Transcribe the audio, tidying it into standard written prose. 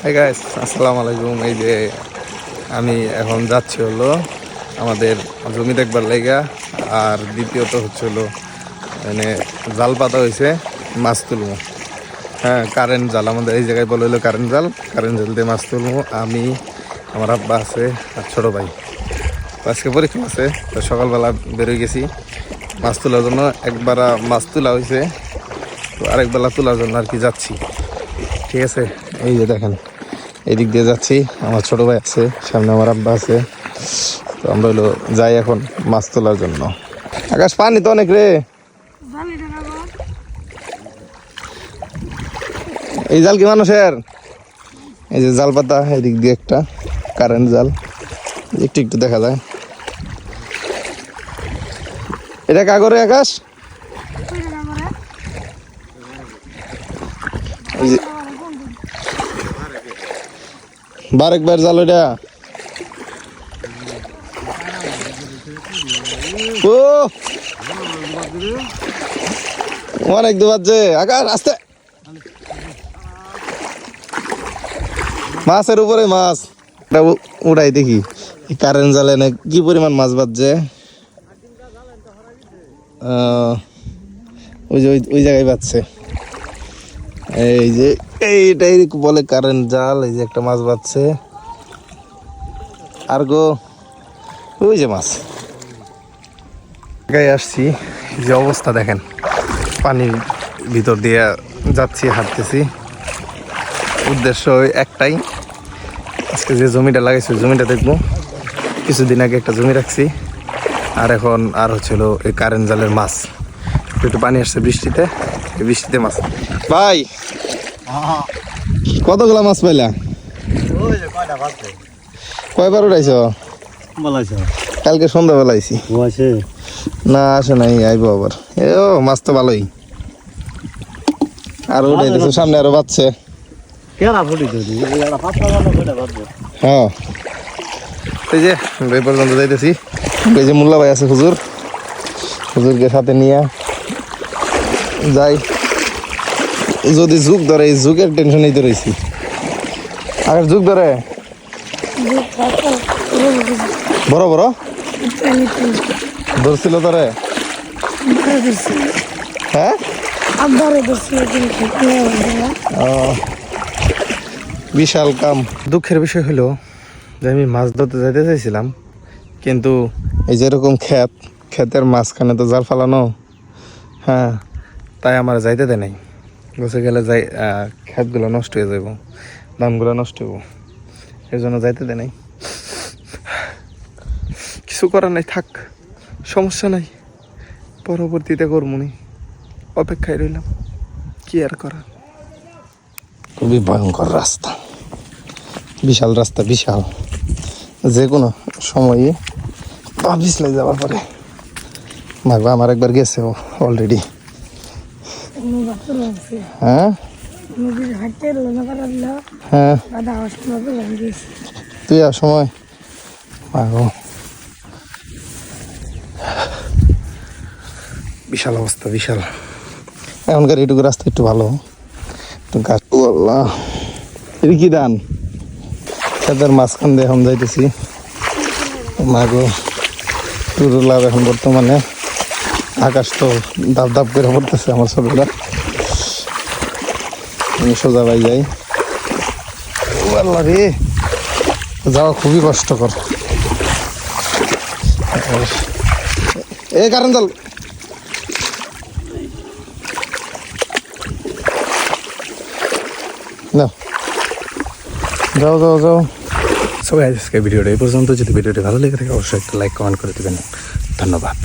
Hi guys, আসসালামু আলাইকুম। এই যে আমি এখন যাচ্ছি হলো আমাদের জমি দেখবার লাইগা। আর দ্বিতীয়ত হচ্ছে হলো মানে জাল পাতা হয়েছে, মাছ তুলবো। হ্যাঁ, কারেন্ট জাল আমাদের এই জায়গায় বলে হলো কারেন্ট জাল দিয়ে মাছ তুলবো। আমি, আমার আব্বা আছে আর ছোটো ভাই। তো আজকে পরীক্ষা আছে, তো সকালবেলা বেরোয় গেছি মাছ তোলার জন্য। একবার মাছ তোলা হয়েছে, তো আরেকবেলা তোলার জন্য আর কি যাচ্ছি। ঠিক আছে, এই যে দেখেন এদিক দিয়ে যাচ্ছি, আমার ছোট ভাই আছে, সামনে আমার আব্বা আছে। তো আমরা হলো যাই এখন মাছ তোলার জন্য। আকাশ, পানি তো অনেক রে। এই জাল কি মানুষের? এই যে জাল পাতা, এদিক দিয়ে একটা কারেন্ট জাল, একটু একটু দেখা যায়। এটা কাগরে আকাশ? বারেকবার জাল ওইটা। ও অনেক দু বাজছে আকাশ, আসতে। মাছের উপরে মাছ উড়াই দেখি কারেন্ট জালে না কি পরিমাণ মাছ বাজছে। ওই যে ওই জায়গায় বাজছে। এই যে এইটাই বলে কারেন্ট জাল। এই যে একটা মাছ বাজছে। আর গো ওই যে মাছ গায়ে আসছি, যে অবস্থা দেখেন, পানির ভিতর দিয়ে যাচ্ছি, হাঁটতেছি। উদ্দেশ্য একটাই, আজকে যে জমিটা লাগাইছি জমিটা দেখবো। কিছুদিন আগে একটা জমি রাখছি, আর এখন আর হচ্ছিল এই কারেন্ট জালের মাছ। একটু পানি আসছে বৃষ্টিতে, এই বৃষ্টিতে মাছ। ভাই কতগুলা মাছ পাইলা? কয়বার উঠাইছ? কালকে সন্ধ্যাবেলা আইছি। না আসে নাই, আইবো আবার। ও মাছ তো ভালোই। আর উঠাইতেছে, সামনে আরো বাচ্চে। হ্যাঁ, এই যে এই পর্যন্ত যাইতেছি। এই যে মোল্লা ভাই আছে, হুজুরকে সাথে নিয়ে যাই। যদি যুগ ধরে, এই যুগের টেনশনেই তো রয়েছি। আগের যুগ ধরে বড় বড় ধরছিল ধরে। হ্যাঁ, বিশাল কাম। দুঃখের বিষয় হলো যে আমি মাছ ধরতে যাইতে চাইছিলাম, কিন্তু এই যেরকম ক্ষেতের মাঝখানে তো জাল ফালানো। হ্যাঁ, তাই আমার যাইতে দেয় নাই। বসে গেলে যাই ক্ষেতগুলো নষ্ট হয়ে যাব, ধানগুলো নষ্ট হইব, এই জন্য যাইতে দেয় নাই। কিছু করার নাই, থাক, সমস্যা নাই, পরবর্তীতে করবনি, অপেক্ষায় রইলাম। কি আর করা। খুবই ভয়ঙ্কর রাস্তা, বিশাল রাস্তা, বিশাল। যে কোনো সময়ই পা পিছলে যাওয়ার পরে মাগবা। আমার একবার গেছে অলরেডি। হ্যাঁ হ্যাঁ, তুই আর সময় মাগো, বিশাল অবস্থা, বিশাল। এখনকার এইটুকু রাস্তা একটু ভালো, একটু গাছ। আল্লাহ, এটা কি দান? তাদের মাঝখান দিয়ে এখন যাইতেছি। মাগো টুরু লাভ। এখন বর্তমানে আকাশ তো দাপ দাপ করে পড়তেছে। আমার ছোটরা, আমি সোজা ভাই যাই। আল্লাহ রে, যাওয়া খুবই কষ্টকর। এই কারণ জল না, যাও যাও যাও। সবাই আজকে ভিডিওটা এই পর্যন্ত। যদি ভিডিওটি ভালো লেগে থাকে অবশ্যই একটা লাইক কমেন্ট করে দেবেন। ধন্যবাদ।